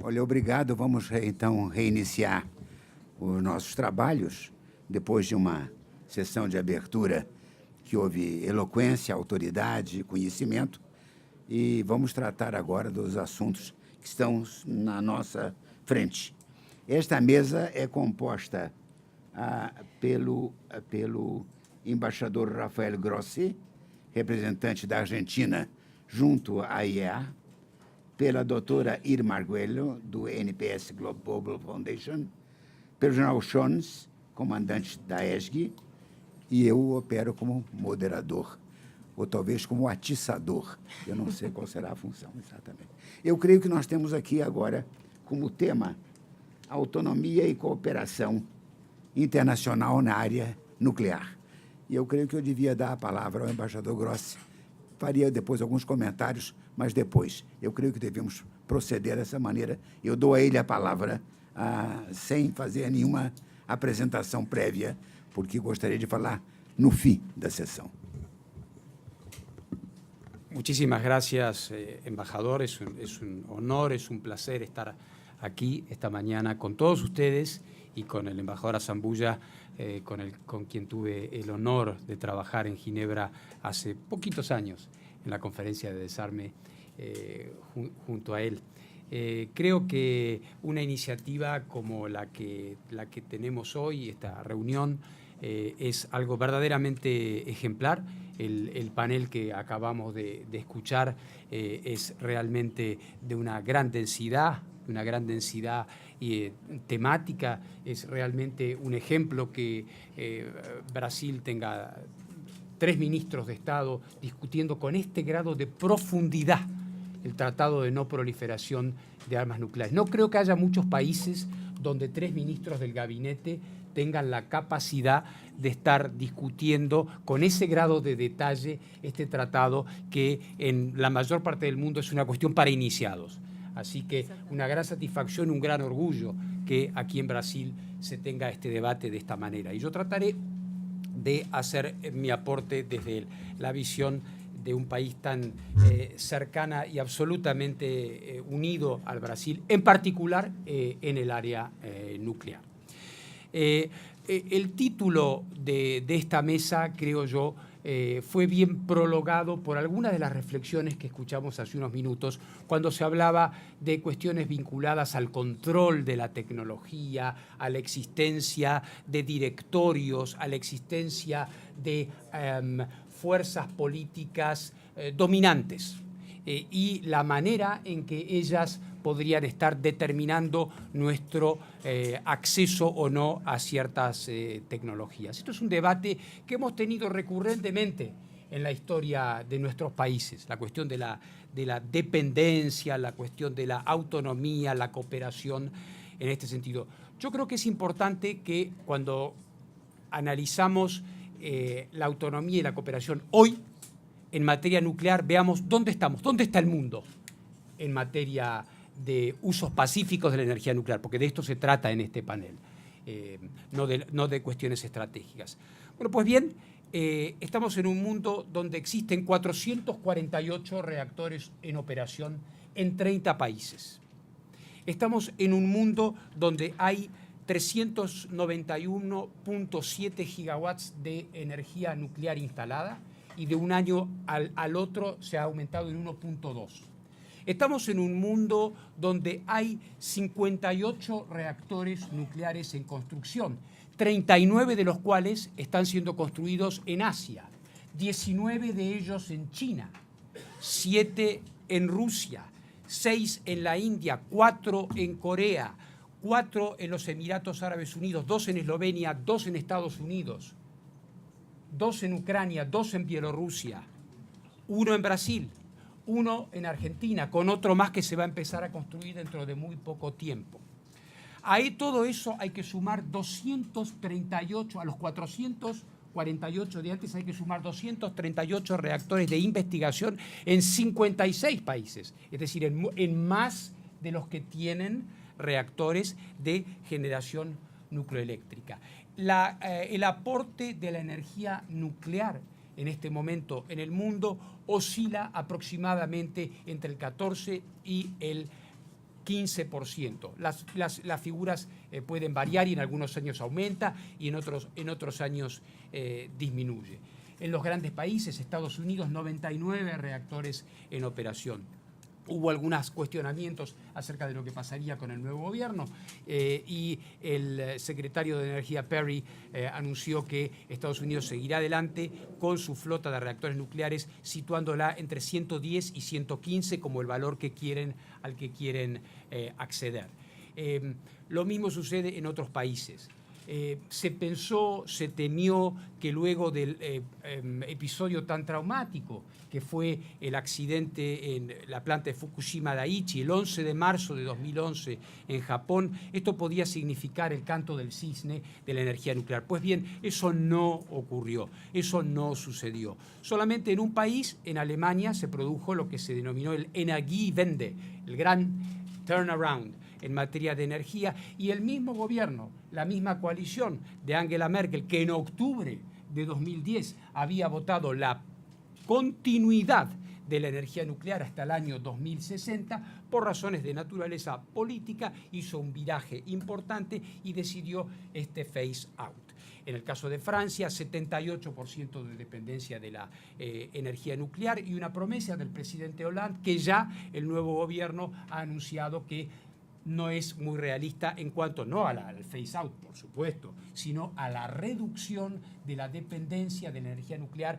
Olha, obrigado. Vamos então reiniciar os nossos trabalhos depois de uma sessão de abertura que houve eloquência, autoridade, conhecimento, e vamos tratar agora dos assuntos que estão na nossa frente. Esta mesa é composta pelo embaixador Rafael Grossi, representante da Argentina junto à IEA, pela doutora Irma Arguello, do NPS Global Foundation, pelo general Jones, comandante da ESG, e eu opero como moderador, ou talvez como atiçador. Eu não sei qual será a função exatamente. Eu creio que nós temos aqui agora como tema autonomia e cooperação internacional na área nuclear. E eu creio que eu devia dar a palavra ao embaixador Grossi. Faria depois alguns comentários, mas depois. Eu creio que devemos proceder dessa maneira. Eu dou a ele a palavra sem fazer nenhuma apresentação prévia, porque gostaria de falar no fim da sessão. Muchísimas gracias, embajador. Es un honor, es un placer estar aquí esta mañana con todos ustedes y con el embajador Asambulla, con quien tuve el honor de trabajar en Ginebra hace poquitos años en la conferencia de desarme junto a él. Creo que una iniciativa como la que tenemos hoy, esta reunión, es algo verdaderamente ejemplar. El panel que acabamos de escuchar es realmente de una gran densidad temática. Es realmente un ejemplo que Brasil tenga 3 ministros de Estado discutiendo con este grado de profundidad el Tratado de No Proliferación de Armas Nucleares. No creo que haya muchos países donde 3 ministros del gabinete tengan la capacidad de estar discutiendo con ese grado de detalle este tratado, que en la mayor parte del mundo es una cuestión para iniciados. Así que una gran satisfacción, un gran orgullo que aquí en Brasil se tenga este debate de esta manera. Y yo trataré de hacer mi aporte desde la visión de un país tan cercana y absolutamente unido al Brasil, en particular en el área nuclear. El título de esta mesa, creo yo, fue bien prologado por algunas de las reflexiones que escuchamos hace unos minutos cuando se hablaba de cuestiones vinculadas al control de la tecnología, a la existencia de directorios, a la existencia de fuerzas políticas dominantes y la manera en que ellas podrían estar determinando nuestro acceso o no a ciertas tecnologías. Esto es un debate que hemos tenido recurrentemente en la historia de nuestros países, la cuestión de la dependencia, la cuestión de la autonomía, la cooperación en este sentido. Yo creo que es importante que cuando analizamos la autonomía y la cooperación hoy en materia nuclear veamos dónde estamos, dónde está el mundo en materia de usos pacíficos de la energía nuclear, porque de esto se trata en este panel, no de cuestiones estratégicas. Bueno, pues bien, estamos en un mundo donde existen 448 reactores en operación en 30 países. Estamos en un mundo donde hay 391.7 gigawatts de energía nuclear instalada y de un año al otro se ha aumentado en 1.2. Estamos en un mundo donde hay 58 reactores nucleares en construcción, 39 de los cuales están siendo construidos en Asia, 19 de ellos en China, 7 en Rusia, 6 en la India, 4 en Corea, 4 en los Emiratos Árabes Unidos, 2 en Eslovenia, 2 en Estados Unidos, 2 en Ucrania, 2 en Bielorrusia, 1 en Brasil, 1 en Argentina, con otro más que se va a empezar a construir dentro de muy poco tiempo. Ahí todo eso hay que sumar 238, a los 448 de antes hay que sumar 238 reactores de investigación en 56 países, es decir, en más de los que tienen reactores de generación nucleoeléctrica. El aporte de la energía nuclear en este momento en el mundo oscila aproximadamente entre el 14 y el 15%. Las figuras pueden variar y en algunos años aumenta y en otros años disminuye. En los grandes países, Estados Unidos, 99 reactores en operación. Hubo algunos cuestionamientos acerca de lo que pasaría con el nuevo gobierno y el secretario de Energía Perry anunció que Estados Unidos seguirá adelante con su flota de reactores nucleares, situándola entre 110 y 115 como el valor al que quieren acceder. Lo mismo sucede en otros países. Se temió que luego del episodio tan traumático que fue el accidente en la planta de Fukushima Daiichi el 11 de marzo de 2011 en Japón, esto podía significar el canto del cisne de la energía nuclear. Pues bien, eso no ocurrió, eso no sucedió. Solamente en un país, en Alemania, se produjo lo que se denominó el Energiewende, el gran turnaround en materia de energía, y el mismo gobierno, la misma coalición de Angela Merkel, que en octubre de 2010 había votado la continuidad de la energía nuclear hasta el año 2060, por razones de naturaleza política, hizo un viraje importante y decidió este phase out. En el caso de Francia, 78% de dependencia de la energía nuclear y una promesa del presidente Hollande que ya el nuevo gobierno ha anunciado que no es muy realista en cuanto no al phase out, por supuesto, sino a la reducción de la dependencia de la energía nuclear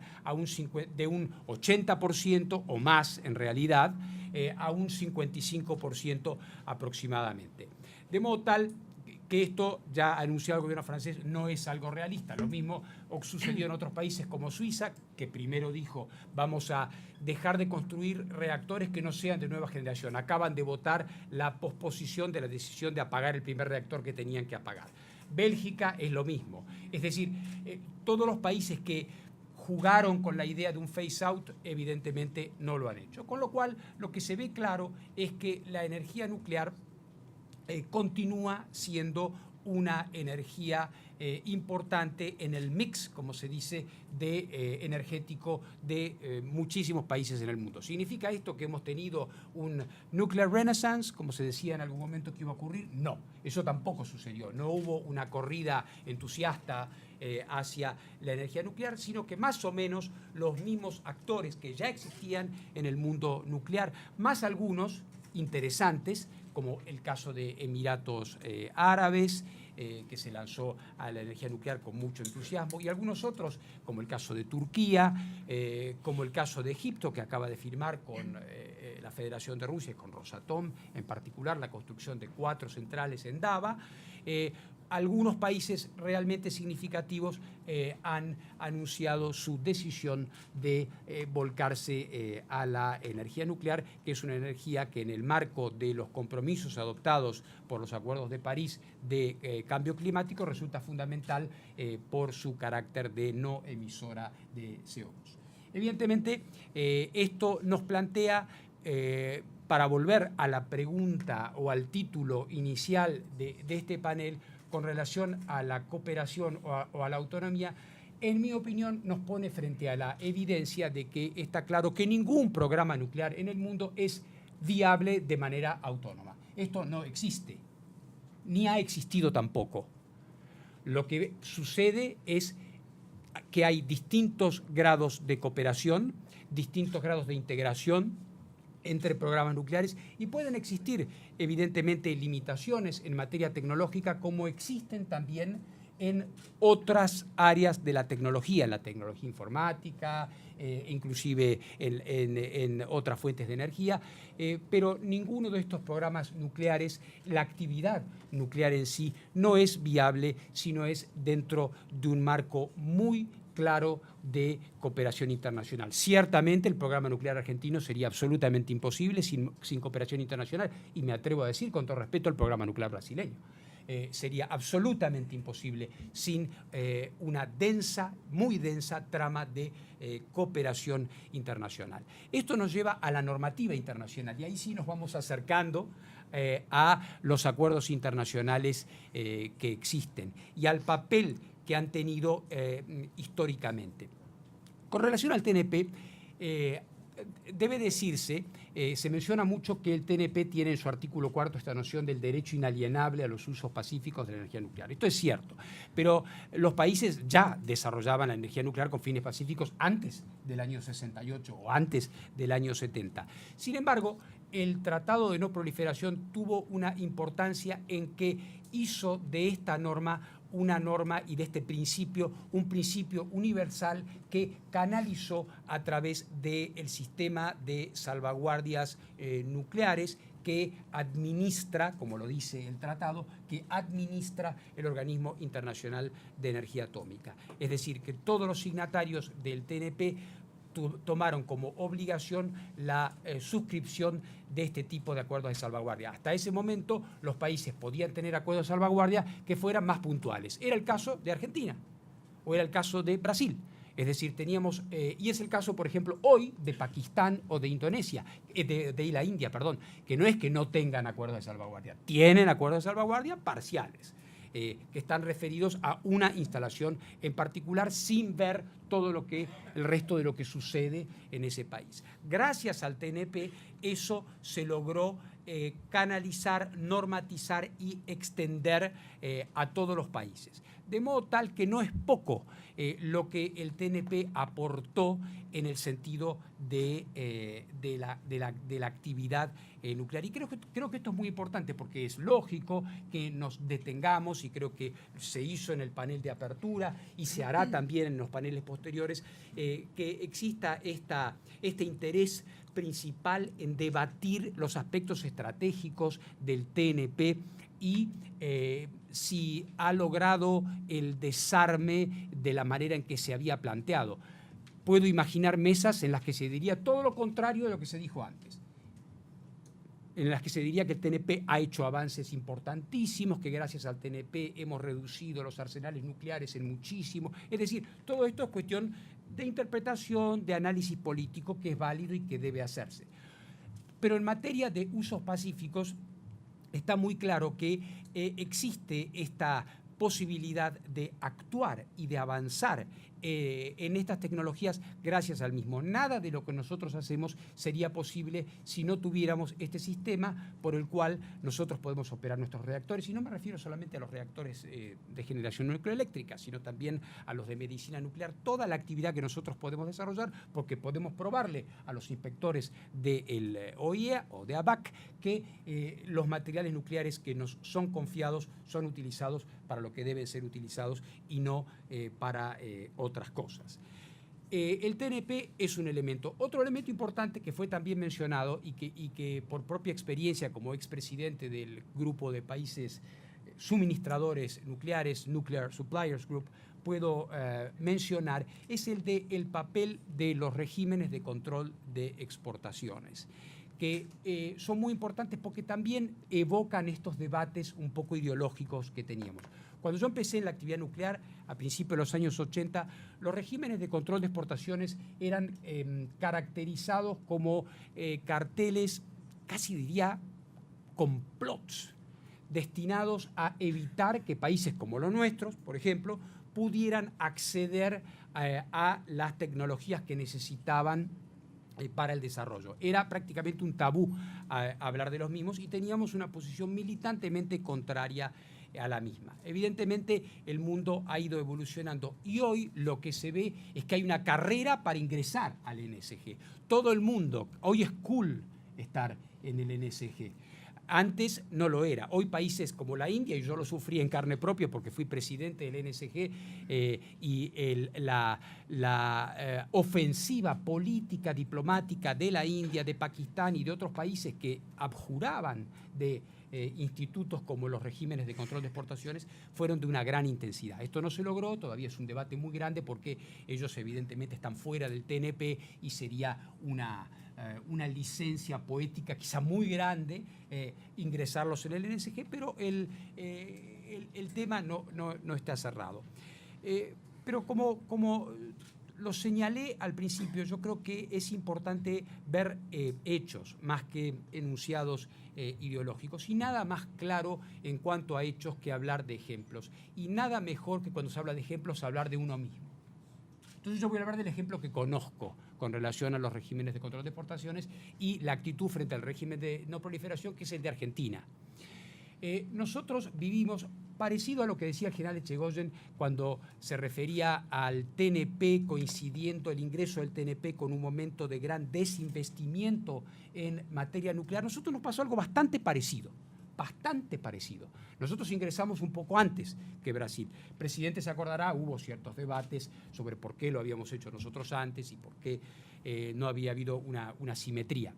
de un 80% o más en realidad a un 55% aproximadamente. De modo tal que esto, ya ha anunciado el gobierno francés, no es algo realista. Lo mismo sucedió en otros países como Suiza, que primero dijo vamos a dejar de construir reactores que no sean de nueva generación. Acaban de votar la posposición de la decisión de apagar el primer reactor que tenían que apagar. Bélgica es lo mismo. Es decir, todos los países que jugaron con la idea de un phase out, evidentemente no lo han hecho. Con lo cual, lo que se ve claro es que la energía nuclear continúa siendo una energía importante en el mix, como se dice, energético de muchísimos países en el mundo. ¿Significa esto que hemos tenido un nuclear renaissance, como se decía en algún momento que iba a ocurrir? No, eso tampoco sucedió. No hubo una corrida entusiasta hacia la energía nuclear, sino que más o menos los mismos actores que ya existían en el mundo nuclear, más algunos interesantes, como el caso de Emiratos Árabes, que se lanzó a la energía nuclear con mucho entusiasmo, y algunos otros, como el caso de Turquía, como el caso de Egipto, que acaba de firmar con la Federación de Rusia y con Rosatom, en particular la construcción de 4 centrales en Dava. Algunos países realmente significativos han anunciado su decisión de volcarse a la energía nuclear, que es una energía que en el marco de los compromisos adoptados por los acuerdos de París de cambio climático resulta fundamental por su carácter de no emisora de CO2. Evidentemente, esto nos plantea, para volver a la pregunta o al título inicial de este panel, con relación a la cooperación o a la autonomía, en mi opinión nos pone frente a la evidencia de que está claro que ningún programa nuclear en el mundo es viable de manera autónoma. Esto no existe, ni ha existido tampoco. Lo que sucede es que hay distintos grados de cooperación, distintos grados de integración entre programas nucleares, y pueden existir evidentemente limitaciones en materia tecnológica, como existen también en otras áreas de la tecnología informática, inclusive en otras fuentes de energía, pero ninguno de estos programas nucleares, la actividad nuclear en sí, no es viable, sino es dentro de un marco muy claro de cooperación internacional. Ciertamente el programa nuclear argentino sería absolutamente imposible sin cooperación internacional, y me atrevo a decir con todo respeto el programa nuclear brasileño. Sería absolutamente imposible sin una muy densa trama de cooperación internacional. Esto nos lleva a la normativa internacional, y ahí sí nos vamos acercando a los acuerdos internacionales que existen y al papel que han tenido históricamente. Con relación al TNP, debe decirse, se menciona mucho que el TNP tiene en su artículo 4 esta noción del derecho inalienable a los usos pacíficos de la energía nuclear. Esto es cierto, pero los países ya desarrollaban la energía nuclear con fines pacíficos antes del año 68 o antes del año 70. Sin embargo, el Tratado de No Proliferación tuvo una importancia en que hizo de esta norma una norma y de este principio un principio universal que canalizó a través del sistema de salvaguardias nucleares que administra, como lo dice el tratado, que administra el Organismo Internacional de Energía Atómica. Es decir, que todos los signatarios del TNP tomaron como obligación la suscripción de este tipo de acuerdos de salvaguardia. Hasta ese momento los países podían tener acuerdos de salvaguardia que fueran más puntuales. Era el caso de Argentina o era el caso de Brasil. Es decir, teníamos, y es el caso, por ejemplo, hoy de Pakistán o de Indonesia, de la India, perdón, que no es que no tengan acuerdos de salvaguardia, tienen acuerdos de salvaguardia parciales. Que están referidos a una instalación en particular sin ver todo el resto de lo que sucede en ese país. Gracias al TNP eso se logró canalizar, normatizar y extender a todos los países. De modo tal que no es poco lo que el TNP aportó en el sentido de la actividad nuclear. Y creo que esto es muy importante porque es lógico que nos detengamos, y creo que se hizo en el panel de apertura y se hará también en los paneles posteriores, que exista este interés principal en debatir los aspectos estratégicos del TNP y si ha logrado el desarme de la manera en que se había planteado. Puedo imaginar mesas en las que se diría todo lo contrario de lo que se dijo antes, en las que se diría que el TNP ha hecho avances importantísimos, que gracias al TNP hemos reducido los arsenales nucleares en muchísimo. Es decir, todo esto es cuestión de interpretación, de análisis político que es válido y que debe hacerse. Pero en materia de usos pacíficos está muy claro que existe esta posibilidad de actuar y de avanzar en estas tecnologías gracias al mismo. Nada de lo que nosotros hacemos sería posible si no tuviéramos este sistema por el cual nosotros podemos operar nuestros reactores. Y no me refiero solamente a los reactores de generación nucleoeléctrica, sino también a los de medicina nuclear. Toda la actividad que nosotros podemos desarrollar, porque podemos probarle a los inspectores del OIEA o de ABAC que los materiales nucleares que nos son confiados son utilizados para lo que deben ser utilizados y no para otras cosas. El TNP es un elemento. Otro elemento importante que fue también mencionado y que por propia experiencia como expresidente del grupo de países suministradores nucleares, Nuclear Suppliers Group, puedo mencionar, es el papel de los regímenes de control de exportaciones, que son muy importantes porque también evocan estos debates un poco ideológicos que teníamos. Cuando yo empecé en la actividad nuclear, a principios de los años 80, los regímenes de control de exportaciones eran caracterizados como carteles, casi diría, complots, destinados a evitar que países como los nuestros, por ejemplo, pudieran acceder a las tecnologías que necesitaban para el desarrollo. Era prácticamente un tabú hablar de los mismos y teníamos una posición militantemente contraria a la misma. Evidentemente el mundo ha ido evolucionando y hoy lo que se ve es que hay una carrera para ingresar al NSG. Todo el mundo, hoy es cool estar en el NSG. Antes no lo era. Hoy países como la India, y yo lo sufrí en carne propia porque fui presidente del NSG, y la ofensiva política, diplomática de la India, de Pakistán y de otros países que abjuraban de institutos como los regímenes de control de exportaciones fueron de una gran intensidad. Esto no se logró, todavía es un debate muy grande porque ellos evidentemente están fuera del TNP y sería una licencia poética quizá muy grande ingresarlos en el NSG, pero el tema no está cerrado. Pero como lo señalé al principio, yo creo que es importante ver hechos más que enunciados ideológicos, y nada más claro en cuanto a hechos que hablar de ejemplos, y nada mejor que cuando se habla de ejemplos hablar de uno mismo. Entonces yo voy a hablar del ejemplo que conozco con relación a los regímenes de control de exportaciones y la actitud frente al régimen de no proliferación, que es el de Argentina. Nosotros vivimos parecido a lo que decía el general Echegoyen cuando se refería al TNP, coincidiendo el ingreso del TNP con un momento de gran desinvestimiento en materia nuclear. Nosotros nos pasó algo bastante parecido. Nosotros ingresamos un poco antes que Brasil. El presidente se acordará, hubo ciertos debates sobre por qué lo habíamos hecho nosotros antes y por qué no había habido una simetría.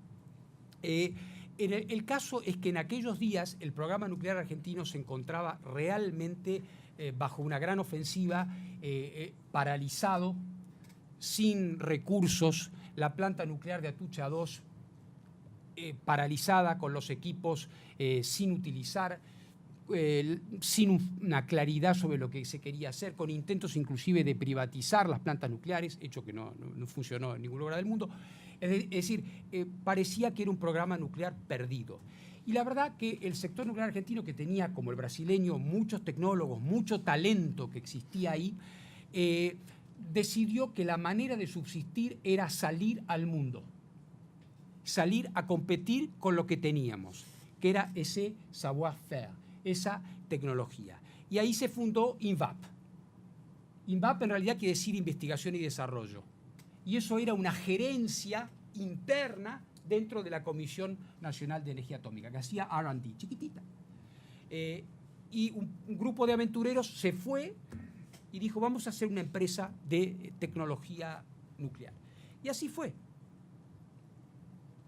El caso es que en aquellos días el programa nuclear argentino se encontraba realmente bajo una gran ofensiva, paralizado, sin recursos. La planta nuclear de Atucha 2 paralizada, con los equipos sin utilizar, sin una claridad sobre lo que se quería hacer, con intentos inclusive de privatizar las plantas nucleares, hecho que no funcionó en ningún lugar del mundo. Es decir, parecía que era un programa nuclear perdido. Y la verdad que el sector nuclear argentino, que tenía, como el brasileño, muchos tecnólogos, mucho talento que existía ahí, decidió que la manera de subsistir era salir al mundo, salir a competir con lo que teníamos, que era ese savoir-faire, esa tecnología. Y ahí se fundó INVAP. INVAP en realidad quiere decir investigación y desarrollo. Y eso era una gerencia interna dentro de la Comisión Nacional de Energía Atómica, que hacía R&D, chiquitita. Y un grupo de aventureros se fue y dijo, vamos a hacer una empresa de tecnología nuclear. Y así fue.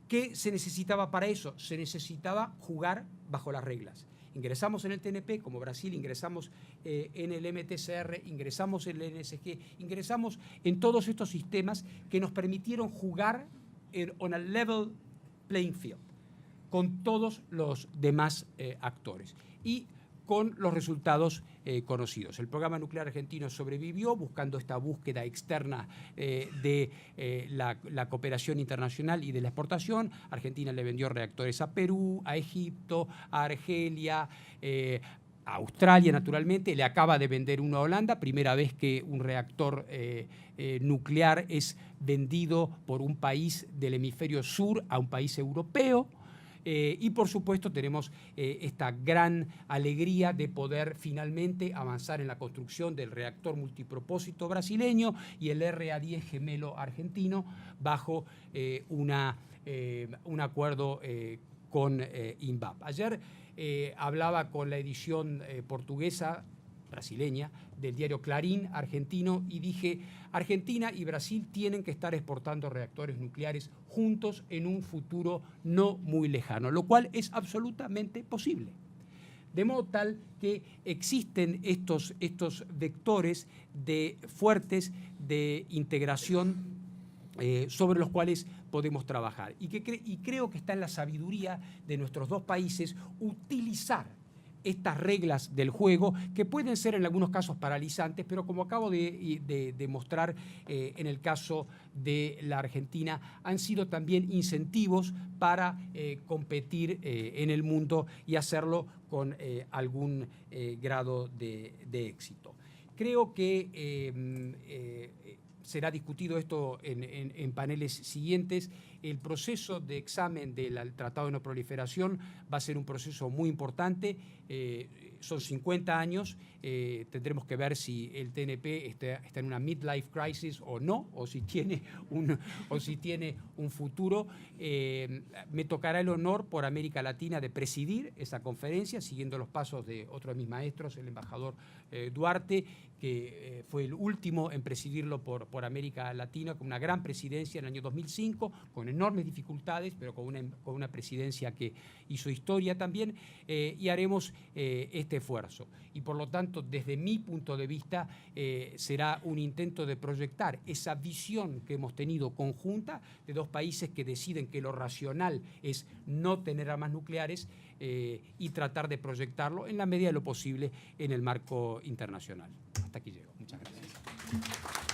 ¿Qué se necesitaba para eso? Se necesitaba jugar bajo las reglas. Ingresamos en el TNP, como Brasil, ingresamos en el MTCR, ingresamos en el NSG, ingresamos en todos estos sistemas que nos permitieron jugar on a level playing field con todos los demás actores y con los resultados conocidos. El programa nuclear argentino sobrevivió buscando esta búsqueda externa de la cooperación internacional y de la exportación. Argentina le vendió reactores a Perú, a Egipto, a Argelia, a Australia, naturalmente. Le acaba de vender uno a Holanda, primera vez que un reactor nuclear es vendido por un país del hemisferio sur a un país europeo. Y por supuesto tenemos esta gran alegría de poder finalmente avanzar en la construcción del reactor multipropósito brasileño y el RA-10 gemelo argentino bajo un acuerdo con INVAP. Ayer hablaba con la edición portuguesa, brasileña, del diario Clarín argentino y dije, Argentina y Brasil tienen que estar exportando reactores nucleares juntos en un futuro no muy lejano, lo cual es absolutamente posible. De modo tal que existen estos vectores fuertes de integración sobre los cuales podemos trabajar. Y creo que está en la sabiduría de nuestros dos países utilizar estas reglas del juego, que pueden ser en algunos casos paralizantes, pero como acabo de mostrar en el caso de la Argentina, han sido también incentivos para competir en el mundo y hacerlo con algún grado de éxito. Creo que será discutido esto en paneles siguientes. El proceso de examen del Tratado de No Proliferación va a ser un proceso muy importante. Son 50 años. Tendremos que ver si el TNP está en una midlife crisis o no, o si tiene un futuro. Me tocará el honor por América Latina de presidir esa conferencia, siguiendo los pasos de otro de mis maestros, el embajador Duarte, que fue el último en presidirlo por América Latina, con una gran presidencia en el año 2005, con enormes dificultades, pero con una presidencia que hizo historia también, y haremos este esfuerzo. Y por lo tanto, desde mi punto de vista, será un intento de proyectar esa visión que hemos tenido conjunta de dos países que deciden que lo racional es no tener armas nucleares y tratar de proyectarlo en la medida de lo posible en el marco internacional. Hasta aquí llego. Muchas gracias.